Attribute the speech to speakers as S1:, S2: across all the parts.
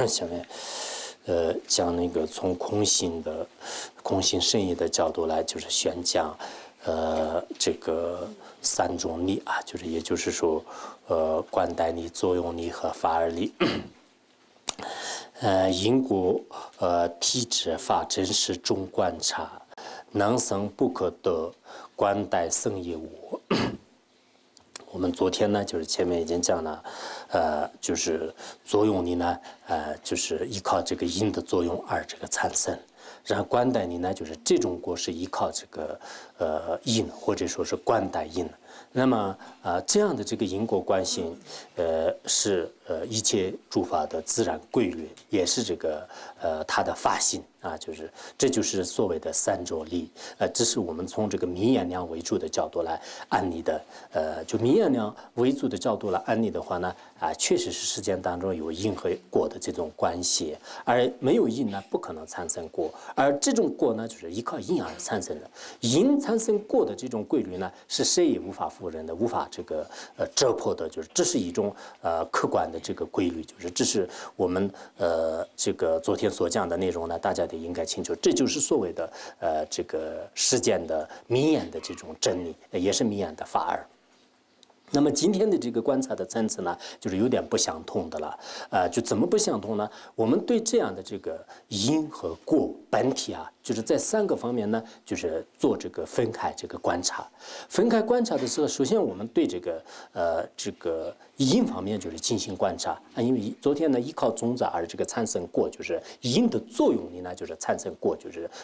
S1: 下面讲那个从空性圣义的角度来，就是宣讲这个三种力啊，就是也就是说观待力、作用力和法尔力。因果体质法真实中观察，能生不可得，观待生也我。我们昨天呢，就是前面已经讲了，就是作用力呢，就是依靠这个因的作用而这个产生。然后观待力呢，就是这种果是依靠这个因或者说是观待因。那么这样的这个因果关系，是一切诸法的自然规律，也是这个它的法性啊，这就是所谓的三着力。这是我们从这个名言量为主的角度来安理的。就名言量为主的角度来安理的话呢，确实是世间当中有因和果的这种关系，而没有因呢，不可能产生果。而这种果呢，就是依靠因而产生的。因产生果的这种规律呢，是谁也无法否认的，无法这个折破的，就是这是一种客观的这个规律，就是这是我们这个昨天所讲的内容呢，大家得应该清楚，这就是所谓的这个世间的名言的这种真理，也是名言的法尔。那么今天的这个观察的层次呢，就是有点不相同的了。就怎么不相同呢？我们对这样的这个因和果本体啊，就是在三个方面呢，就是做这个分开这个观察。分开观察的时候，首先我们对这个因方面就是进行观察啊，因为昨天呢依靠种子而这个产生果，就是因的作用力呢，就是产生果，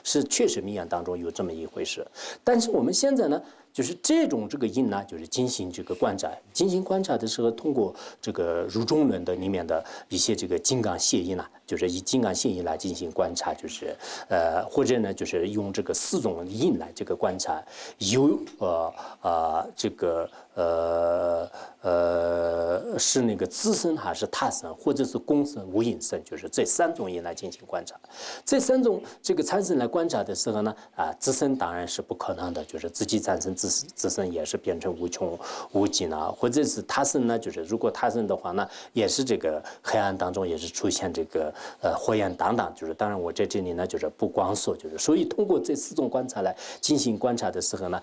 S1: 是确实名言当中有这么一回事。但是我们现在呢，就是这个因呢，就是进行这个观察。进行观察的时候，通过这个儒中论的里面的一些这个金刚谢因呢，就是以金刚谢因来进行观察，就是或者呢，就是用这个四种因来这个观察，有这个是那个自身还是他身，或者是公身无因身，就是这三种因来进行观察。这三种这个产生来观察的时候呢，自身当然是不可能的，就是自己产生自身也是变成无穷无尽了，或者是他身呢，就是如果他身的话呢，也是这个黑暗当中也是出现这个火焰当当，就是当然我在这里呢就是不光说，就是所以通过这四种观察来进行观察的时候呢，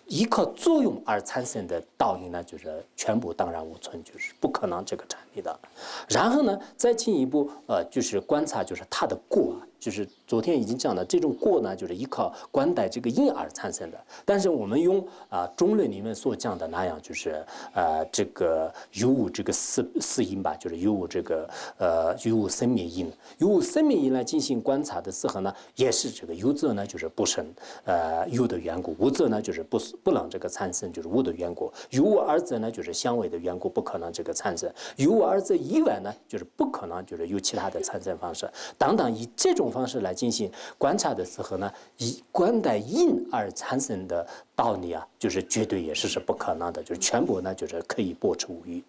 S1: 依靠作用而产生的道理呢，就是全部荡然无存，就是不可能这个成立的。然后呢，再进一步就是观察，就是它的果啊，就是昨天已经讲了，这种果呢，就是依靠观待这个因而产生的。但是我们用中论里面所讲的那样，就是这个有无这个四因吧，就是有无这个有无生灭因，有无生灭因来进行观察的时候呢，也是这个有者呢就是不生有的缘故，无者呢就是不能这个产生，就是无的缘故。有无二者呢就是相违的缘故，不可能这个产生。有无二者以外呢，就是不可能就是有其他的产生方式。等等，以这种方式来进行观察的时候呢，以观待因而产生的道理啊，就是绝对也是不可能的，就是全部呢就是可以驳斥无余。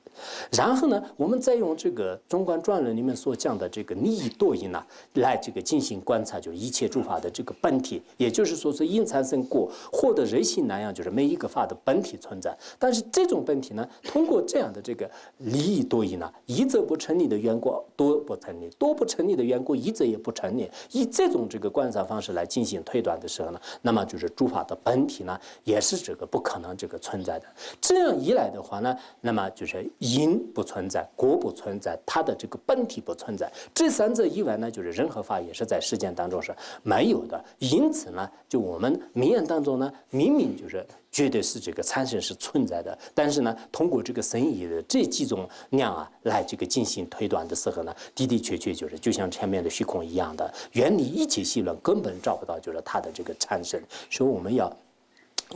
S1: 然后呢，我们再用这个中观传论里面所讲的这个利益多因呢，来这个进行观察，就是一切诸法的这个本体，也就是说是因产生果，获得人性那样，就是每一个法的本体存在。但是这种本体呢，通过这样的这个利益多因呢，一则不成立的缘故多不成立，多不成立的缘故一则也不成立。以这种这个观察方式来进行推断的时候呢，那么就是诸法的本体呢，也是这个不可能这个存在的。这样一来的话呢，那么就是因不存在，果不存在，它的这个本体不存在。这三者以外呢，就是任何法也是在世间当中是没有的。因此呢，就我们名言当中呢，明明就是绝对是这个产生是存在的，但是呢，通过这个生意的这几种量啊，来这个进行推断的时候呢，的的确确就是就像前面的虚空一样的，远离一切细论，根本找不到就是它的这个产生。所以我们要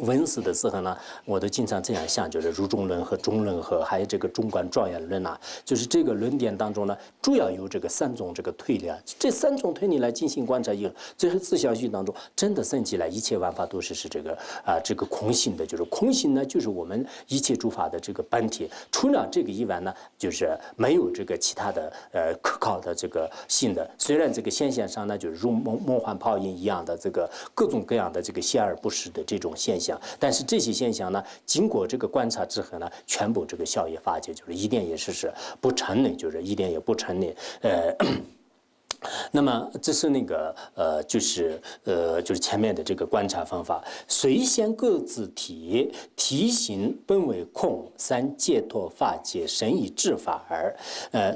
S1: 文史的时候呢，我都经常这样想，就是儒中论和中论和还有这个中观状元论啊，就是这个论点当中呢，主要有这个三种这个推理啊，这三种推理来进行观察以后，最后自相续当中真的升起来，一切万法都是这个这个空性的，就是空性呢，就是我们一切诸法的这个本体，除了这个以外呢，就是没有这个其他的可靠的这个性的。虽然这个现象上呢，就是如梦幻泡影一样的这个各种各样的这个现而不实的这种现象。象。但是这些现象呢，经过这个观察之后呢，全部这个效益发觉就是一点也是不成立，就是一点也不成立。那么这是那个就是前面的这个观察方法，随现各自体，体形本为空，三解脱法界，神以智法而。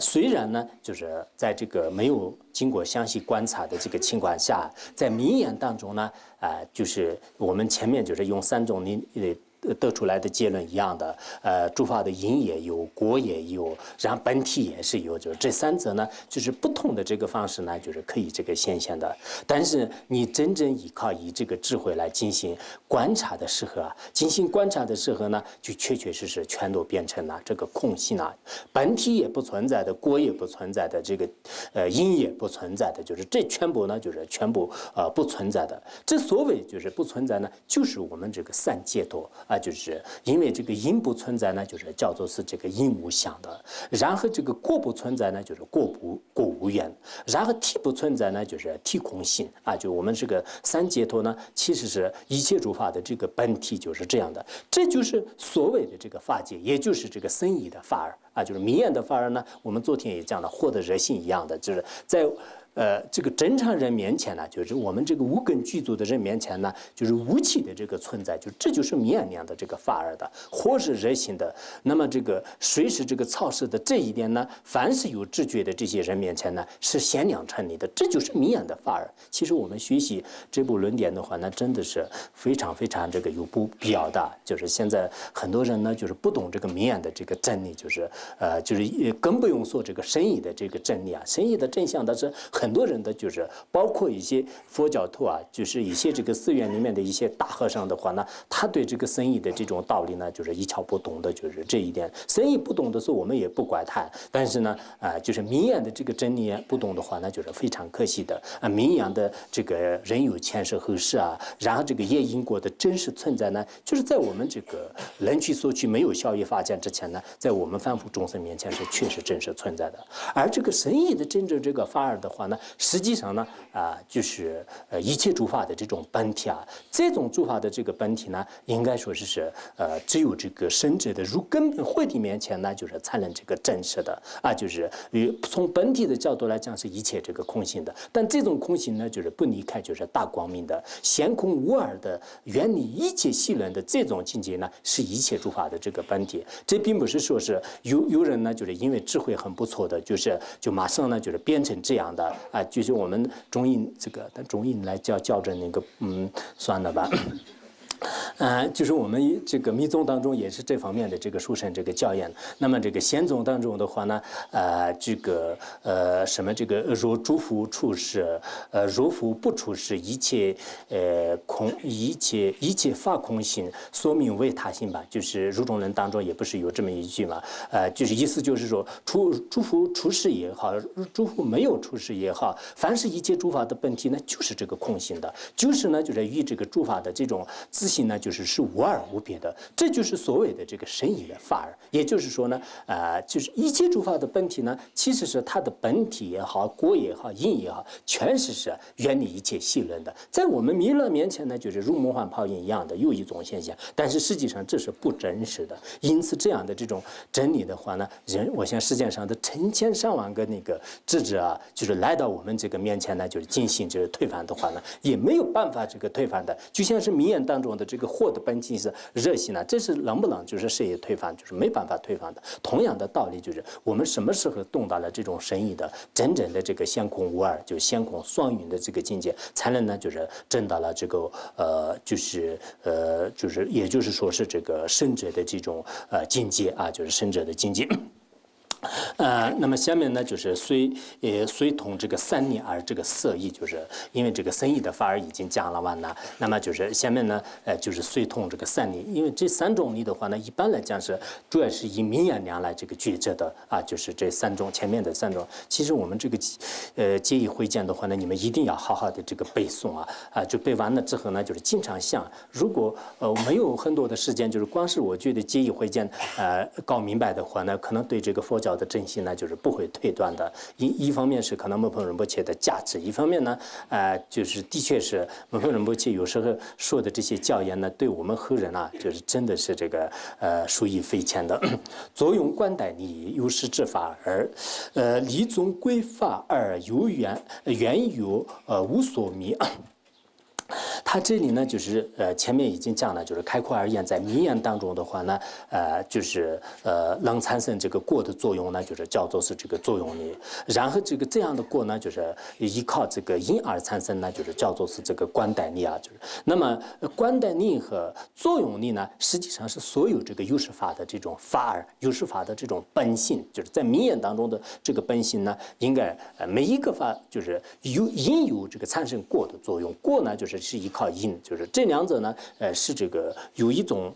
S1: 虽然呢，就是在这个没有经过详细观察的这个情况下，在名言当中呢，就是我们前面就是用三种得出来的结论一样的，诸法的因也有，果也有，然后本体也是有，就是这三者呢，就是不同的这个方式呢，就是可以这个显现的。但是你真正依靠以这个智慧来进行观察的时候进行观察的时候呢，就确确实实全都变成了这个空性本体也不存在的，果也不存在的，这个因也不存在的，就是这全部呢，就是全部不存在的。这所谓就是不存在呢，就是我们这个三解脱就是因为这个因不存在呢，就是叫做是这个因无相的；然后这个果不存在呢，就是果无缘；然后体不存在呢，就是体空性就我们这个三解脱呢，其实是一切诸法的这个本体就是这样的。这就是所谓的这个法界，也就是这个僧义的法尔就是名言的法尔呢。我们昨天也讲了，获得热性一样的，就是在。这个正常人面前呢，就是我们这个无根具足的人面前呢，就是无气的这个存在，这就是面量的这个法尔的，或是热心的。那么这个谁是这个操事的这一点呢？凡是有知觉的这些人面前呢，是显量成立的，这就是名言的法尔。其实我们学习这部论点的话呢，真的是非常非常这个有必要的。就是现在很多人呢，就是不懂这个名言的这个真理，就是也更不用说这个深义的这个真理深义的真相，但是很多人的就是包括一些佛教徒就是一些这个寺院里面的一些大和尚的话呢，他对这个僧义的这种道理呢，就是一窍不通的，就是这一点。僧义不懂的时候，我们也不怪他，但是呢，就是名言的这个真理不懂的话呢，就是非常可惜的名言的这个人有前世后世然后这个业因果的真实存在呢，就是在我们这个人取所取没有效益发展之前呢，在我们凡夫众生面前是确实真实存在的。而这个僧义的真正这个法尔的话呢，实际上呢，就是一切诸法的这种本体这种诸法的这个本体呢，应该说是只有这个圣者的如根本慧体面前呢，就是才能这个真实的就是从本体的角度来讲，是一切这个空性的。但这种空性呢，就是不离开就是大光明的、显空无二的、远离一切细论的这种境界呢，是一切诸法的这个本体。这并不是说是有人呢，就是因为智慧很不错的，就马上呢，就是变成这样的就是我们中印这个，但中印来校正那个，算了吧。就是我们这个密宗当中也是这方面的这个书生这个教研。那么这个显宗当中的话呢，这个什么这个若诸佛出世，若佛不出世，一切空，一切法空性，说明为他性吧。就是入中论当中也不是有这么一句嘛，就是意思就是说，诸佛出世也好，诸佛没有出世也好，凡是一切诸法的本体呢，就是这个空性的，就是呢，就是与这个诸法的这种自性呢，就是无二无别的，这就是所谓的这个深义的法尔。也就是说呢，就是一切诸法的本体呢，其实是它的本体也好，果也好，因也好，全是远离一切细论的。在我们弥勒面前呢，就是如梦幻泡影一样的有一种现象，但是实际上这是不真实的。因此，这样的这种真理的话呢，我想世界上的成千上万个那个智者就是来到我们这个面前呢，就是进行就是推翻的话呢，也没有办法这个推翻的。就像是名言当中的这个惑的本体是热心这是能不能就是谁也推翻，就是没办法推翻的。同样的道理，就是我们什么时候动到了这种深意的真正的这个显空无二，就显空双运的这个境界，才能呢就是证到了这个就是也就是说是这个圣者的这种境界就是圣者的境界。那么下面呢，就是随同这个三念而这个色义，就是因为这个僧义的法尔已经讲了完了，那么就是下面呢，就是随同这个三念，因为这三种理的话呢，一般来讲是主要是以名言量来这个抉择的就是这三种前面的三种，其实我们这个结义会见的话呢，你们一定要好好的这个背诵就背完了之后呢，就是经常想，如果没有很多的时间，就是光是我觉得结义会见搞明白的话呢，可能对这个佛教教的真心呢，就是不会退断的。一方面是可能木盆仁波切的价值，一方面呢，就是的确是木盆仁波切有时候说的这些教言呢，对我们后人啊，就是真的是这个受益匪浅的。作用观待你，有识之法而，理宗归法而有缘有无所迷。他这里呢，就是前面已经讲了，就是开阔而言，在名言当中的话呢，就是能产生这个过的作用呢，就是叫做是这个作用力。然后这样的过呢，就是依靠这个因而产生呢，就是叫做是这个观待力啊，就是那么观待力和作用力呢，实际上是所有这个有识法的这种法尔有识法的这种本性，就是在名言当中的这个本性呢，应该每一个法就是因有这个产生过的作用，过呢就是依靠因，就是这两者呢，是这个有一种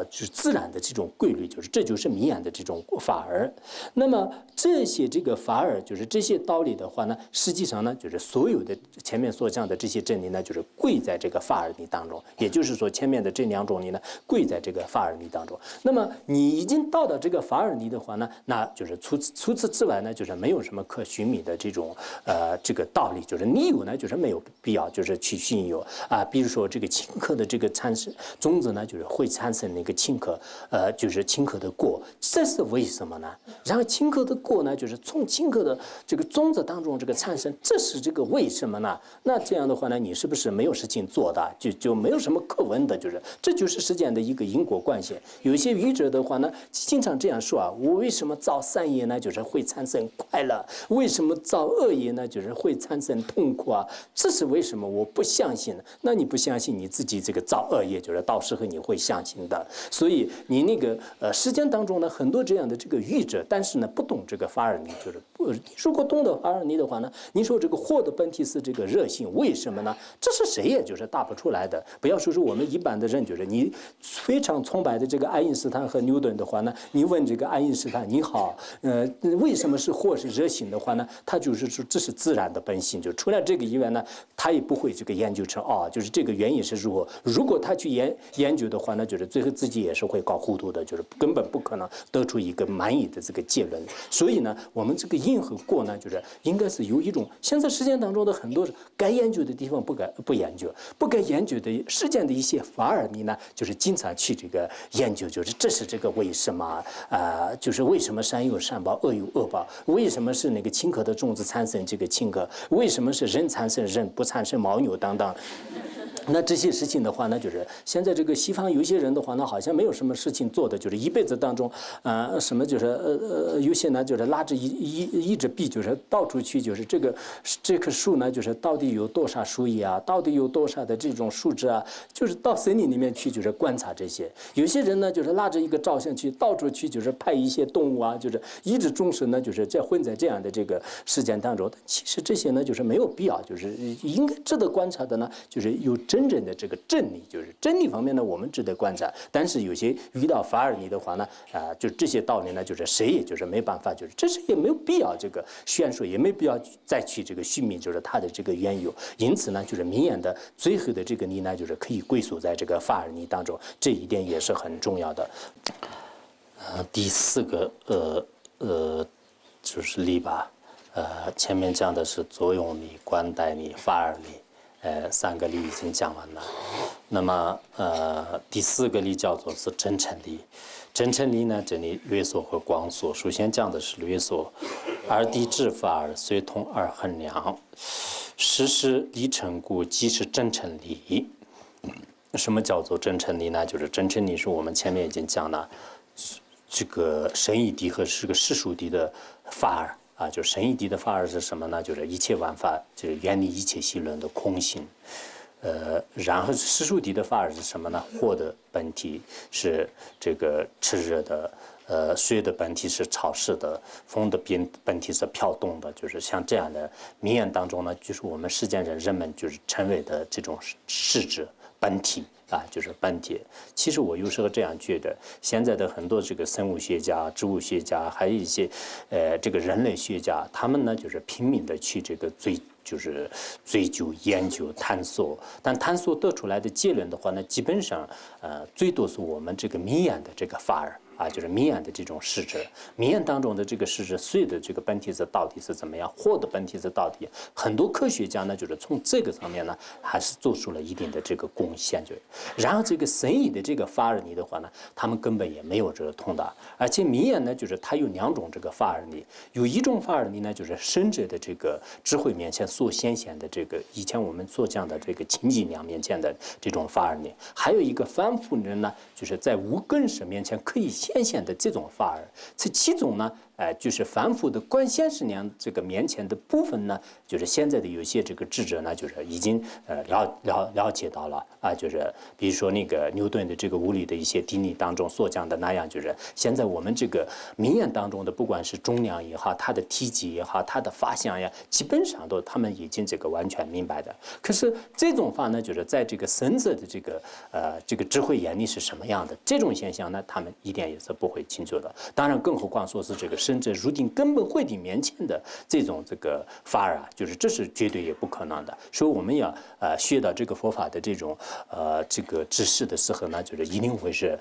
S1: 就是自然的这种规律，就是这就是名言的这种法尔。那么这些这个法尔，就是这些道理的话呢，实际上呢，就是所有的前面所讲的这些真理呢，就是归在这个法尔理当中。也就是说，前面的这两种理呢，归在这个法尔理当中。那么你已经到这个法尔理的话呢，那就是除此之外呢，就是没有什么可寻觅的这种这个道理，就是你有呢，就是没有必要就是去寻有啊。比如说这个顷刻的这个产生种子呢，就是会产生那个顷刻，就是顷刻的果，这是为什么呢？然后顷刻的果呢，就是从顷刻的这个种子当中这个产生，这是这个为什么呢？那这样的话呢，你是不是没有事情做的，就没有什么可问的？就是这就是世间的一个因果关系。有一些愚者的话呢，经常这样说啊：我为什么造善业呢？就是会产生快乐；为什么造恶业呢？就是会产生痛苦啊。这是为什么？我不相信。那你不相信你自己这个造恶业，就是到时候你会相信的。所以你那个时间当中呢，很多这样的这个愚者，但是呢不懂这个法尔尼，就是你如果懂得法尔尼的话呢，你说这个祸的本体是这个热性，为什么呢？这是谁也就是答不出来的。不要说是我们一般的人，就是你非常崇拜的这个爱因斯坦和牛顿的话呢，你问这个爱因斯坦你好，为什么是祸是热性的话呢？他就是说这是自然的本性，就除了这个以外呢，他也不会这个研究成就是这个原因是如何。如果他去研究的话呢，就是最后自己也是会搞糊涂的，就是根本不可能得出一个满意的这个结论。所以呢，我们这个因和果呢，就是应该是有一种现在实践当中的很多该研究的地方不研究，不该研究的实践的一些法尔尼呢，就是经常去这个研究，就是这是这个为什么就是为什么善有善报，恶有恶报？为什么是那个顷刻的种子产生这个顷刻？为什么是人产生人，不产生牦牛等等？那这些事情的话呢，就是现在这个西方有些人的话呢，好像没有什么事情做的，就是一辈子当中，什么就是有些呢就是拉着一支笔，就是到处去，就是这棵树呢，就是到底有多少树叶啊，到底有多少的这种树枝啊，就是到森林里面去，就是观察这些。有些人呢，就是拉着一个照相去，到处去，就是拍一些动物啊，就是一直终身呢，就是混在这样的这个时间当中。其实这些呢，就是没有必要，就是应该值得观察的呢，就是有真正的这个真理，就是真理方面呢，我们值得观察。但是有些遇到法尔尼的话呢，就这些道理呢，就是谁也就是没办法，就是这是也没有必要这个宣说，也没必要再去这个寻觅，就是它的这个缘由。因此呢，就是名言的最后的这个理呢，就是可以归属在这个法尔尼当中，这一点也是很重要的。第四个就是理吧，前面讲的是作用理、观待理、法尔理。三个理已经讲完了，那么第四个理叫做是真诚理。真诚理呢，这里略说和广说。首先讲的是略说，而地之法而随同而衡量，实是理成故，即是真诚理。什么叫做真诚理呢？就是真诚理是我们前面已经讲了，这个神义谛和这个世俗谛的法尔。就神义谛的法尔是什么呢？就是一切万法，就是远离一切系论的空性。然后世俗谛的法尔是什么呢？火的本体是这个炽热的，水的本体是潮湿的，风的本体是飘动的。就是像这样的名言当中呢，就是我们世间人们就是称为的这种实质本体。就是本体。其实我有时候这样觉得，现在的很多这个生物学家、植物学家，还有一些这个人类学家，他们呢就是拼命的去这个就是追究、研究、探索，但探索得出来的结论的话呢，基本上最多是我们这个明眼的这个法尔。就是明眼的这种实质，明眼当中的这个实质，水的这个本体是到底是怎么样，火的本体是到底，很多科学家呢，就是从这个上面呢，还是做出了一定的这个贡献。然后这个神异的这个法尔尼的话呢，他们根本也没有这个通达，而且明眼呢，就是它有2种这个法尔尼，有一种法尔尼呢，就是神者的这个智慧面前所显现的这个以前我们所讲的这个清净量面前的这种法尔尼，还有一个凡夫人呢，就是在无根识面前可以显现的这种法尔，这其中呢，就是凡夫的观现实量这个面前的部分呢，就是现在的有些这个智者呢，就是已经了解到了就是比如说那个牛顿的这个物理的一些定理当中所讲的那样，就是现在我们这个明眼当中的，不管是重量也好，它的体积也好，它的发相呀，基本上都他们已经这个完全明白的。可是这种法呢，就是在这个神者的这个智慧眼里是什么样的这种现象呢，他们一点也是不会清楚的。当然，更何况说是这个神者入定根本会定面前的这种这个法尔就是这是绝对也不可能的。所以我们要学到这个佛法的这种这个知识的时候呢，就是一定会是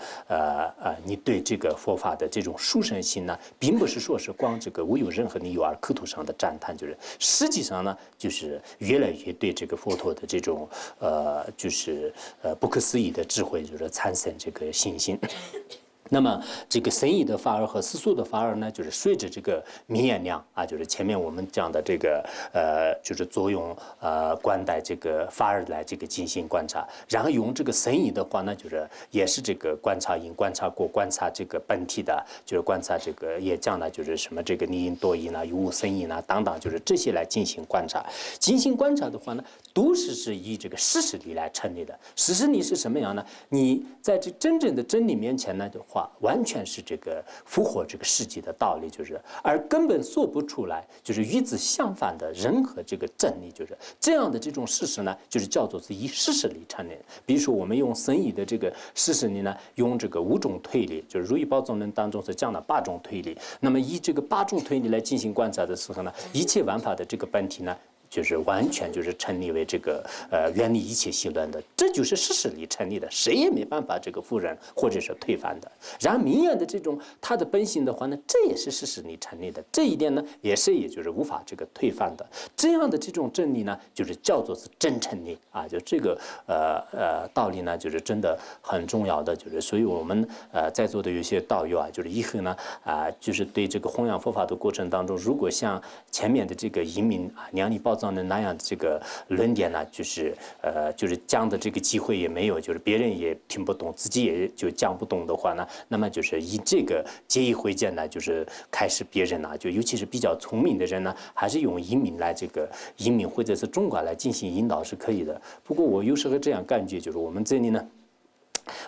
S1: 你对这个佛法的这种殊胜性呢，并不是说是光这个无有任何理由而口头上的赞叹，就是实际上呢，就是越来越对这个佛陀的这种就是不可思议的智慧，就是产生这个信心。那么这个神异的法尔和世俗的法尔呢，就是随着这个明眼量就是前面我们讲的这个就是作用观待这个法尔来这个进行观察，然后用这个神异的话呢，就是也是这个观察因、观察果、观察这个本体的，就是观察这个也讲了就是什么这个离因多因有无生因等等，就是这些来进行观察。进行观察的话呢，都是以这个事实理来成立的。事实理是什么样呢？你在这真正的真理面前呢的话，完全是这个符合这个世界的道理，就是而根本说不出来，就是与之相反的任何这个真理，就是这样的这种事实呢，就是叫做是以事实理成立。比如说我们用神异的这个事实理呢，用这个5种推理，就是如意宝藏论当中是讲了8种推理，那么以这个8种推理来进行观察的时候呢，一切万法的这个本体呢，就是完全就是成立为这个远离一切习论的，这就是事实里成立的，谁也没办法这个否认或者是推翻的。然后明眼的这种它的本性的话呢，这也是事实里成立的，这一点呢也就是无法这个推翻的。这样的这种真理呢，就是叫做是真成理就这个道理呢，就是真的很重要的，就是所以我们在座的有些道友就是以后呢就是对这个弘扬佛法的过程当中，如果像前面的这个移民量理宝藏的那样这个论点呢，就是讲的这个机会也没有，就是别人也听不懂，自己也就讲不懂的话呢，那么就是以这个结义会见呢，就是开始别人就尤其是比较聪明的人呢，还是用移民来这个移民或者是中观来进行引导是可以的。不过我有时候这样感觉，就是我们这里呢，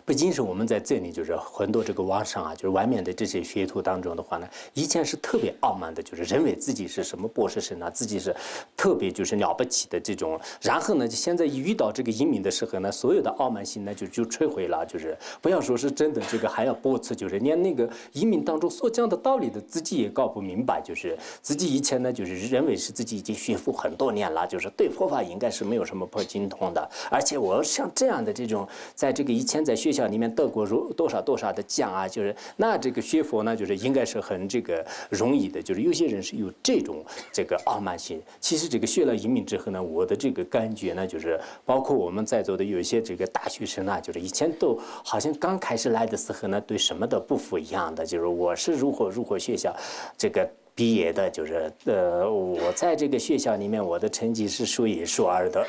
S1: 不仅是我们在这里，就是很多这个网上就是外面的这些学徒当中的话呢，以前是特别傲慢的，就是认为自己是什么博士生自己是特别就是了不起的这种。然后呢，现在一遇到这个移民的时候呢，所有的傲慢心呢就摧毁了，就是不要说是真的这个还要驳斥，就是连那个移民当中所讲的道理的自己也搞不明白，就是自己以前呢就是认为是自己已经学佛很多年了，就是对佛法应该是没有什么不精通的，而且我像这样的这种在这个以前在学校里面得过多少的奖就是那这个学佛呢，就是应该是很这个容易的，就是有些人是有这种这个傲慢心。其实这个学了移民之后呢，我的这个感觉呢，就是包括我们在座的有一些这个大学生就是以前都好像刚开始来的时候呢，对什么都不服一样的，就是我是如何学校这个毕业的，就是我在这个学校里面我的成绩是数1数2的。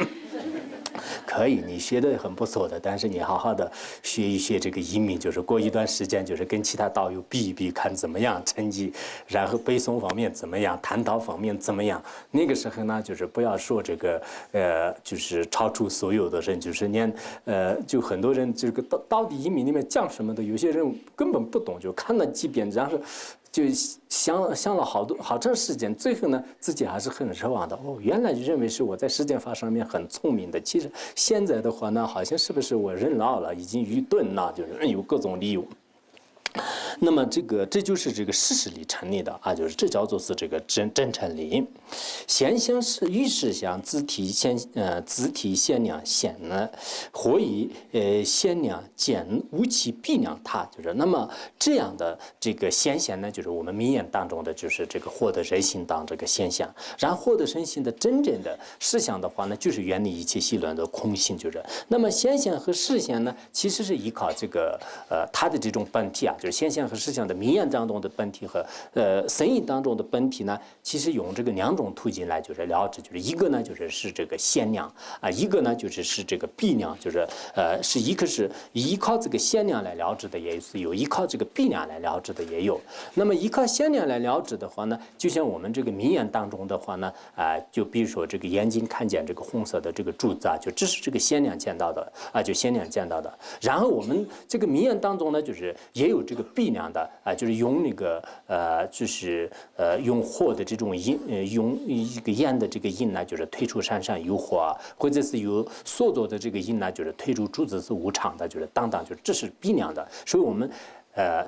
S1: 可以，你学的很不错的，但是你好好的学一学这个移民，就是过一段时间，就是跟其他道友比一比，看怎么样成绩，然后背诵方面怎么样，谈道方面怎么样。那个时候呢，就是不要说这个就是超出所有的人，就是连就很多人这个到底移民里面讲什么的，有些人根本不懂，就看了几遍，然后就想了好长时间，最后呢，自己还是很失望的。哦，原来就认为是我在时间法上面很聪明的，其实现在的话呢，好像是不是我人老了，已经愚钝了，就是有各种理由。那么这就是这个事实里成立的啊，就是这叫做是这个真成理。现象是与事相，子体现量显呢，或以现量见无其必量他，就是那么这样的这个现象呢，就是我们名言当中的就是这个获得人性当这个现象，然后获得人性的真正的事项的话呢，就是远离一切细论的空性，就是那么现象和事项呢，其实是依靠这个它的这种本体啊。就是现象和事项的名言当中的本体和深义当中的本体呢，其实用这个两种途径来就是了知，就是一个呢就是这个现量啊，一个呢就是这个必量，就是是一个是依靠这个现量来了知的，也有依靠这个必量来了知的也有。那么依靠现量来了知的话呢，就像我们这个名言当中的话呢，就比如说这个眼睛看见这个红色的这个柱子啊，就这是这个现量见到的啊，就现量见到的。然后我们这个名言当中呢，就是也有这个必量的啊，就是用那个用火的这种引用一个焰的这个引呢，就是推出山上有火啊，或者是有所作的这个引呢，就是推出柱子是无常的，就是等等，就是这是必量的。所以我们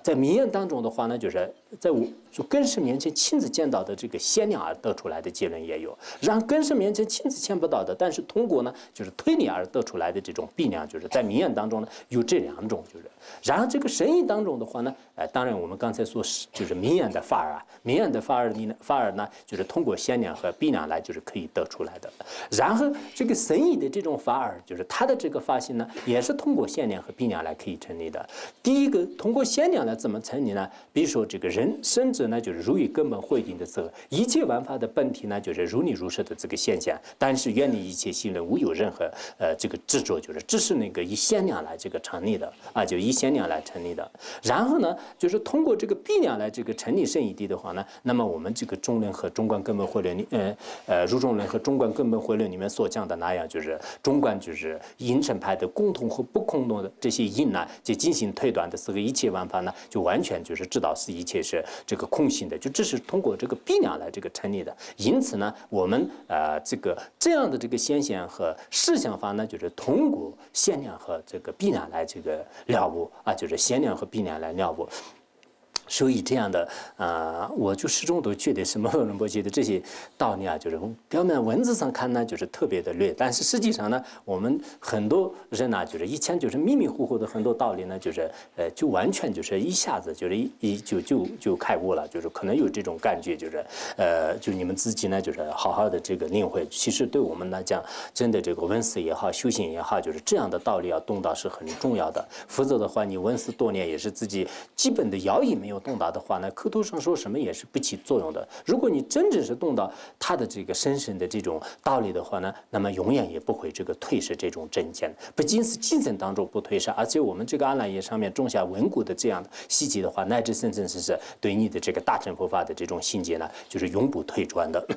S1: 在名言当中的话呢，就是在就根师面前亲自见到的这个现量而得出来的结论也有，让根师面前亲自见不到的，但是通过呢就是推理而得出来的这种必量，就是在名言当中呢有这两种，就是然后这个深义当中的话呢，当然我们刚才说就是名言的法儿啊，名言的法儿呢就是通过现量和必量来就是可以得出来的，然后这个深义的这种法儿，就是它的这个法性呢也是通过现量和必量来可以成立的。第一个通过现量来怎么成立呢？比如说这个人甚至呢就是如于根本慧定的时候，一切万法的本体呢就是如理如实的这个现象，但是远离一切心论，无有任何这个执着，就是这是那个以现量来这个成立的啊，就以现量来成立的。然后呢就是通过这个必量来这个成立圣义谛的话呢，那么我们这个中论和中观根本慧论入中论和中观根本慧论里面所讲的那样，就是中观就是因圣派的共同和不共同的这些因呢，就进行推断的时候，一切万法呢就完全就是知道是一切是这个空性的，就这是通过这个必量来这个成立的。因此呢，我们这样的这个现象和事项法呢，就是通过现量和这个必量来这个了悟啊，就是现量和必量来了悟。所以这样的我就始终都觉得是摩诃仁波切的这些道理啊，就是表面文字上看呢，就是特别的略，但是实际上呢，我们很多人呢，就是以前就是迷迷糊糊的很多道理呢，就是就完全就是一下子就是就开悟了，就是可能有这种感觉，就是就你们自己呢，就是好好的这个领会。其实对我们来讲，真的这个闻思也好，修行也好，就是这样的道理要懂到是很重要的。否则的话，你闻思多年也是自己基本的要义没有懂到的话呢，口头上说什么也是不起作用的。如果你真正是懂到他的这个深深的这种道理的话呢，那么永远也不会这个退失这种真见。不仅是精神当中不退失，而且我们这个阿赖耶上面种下稳固的这样的细节的话，乃至甚至是对你的这个大乘佛法的这种信解呢，就是永不退转的。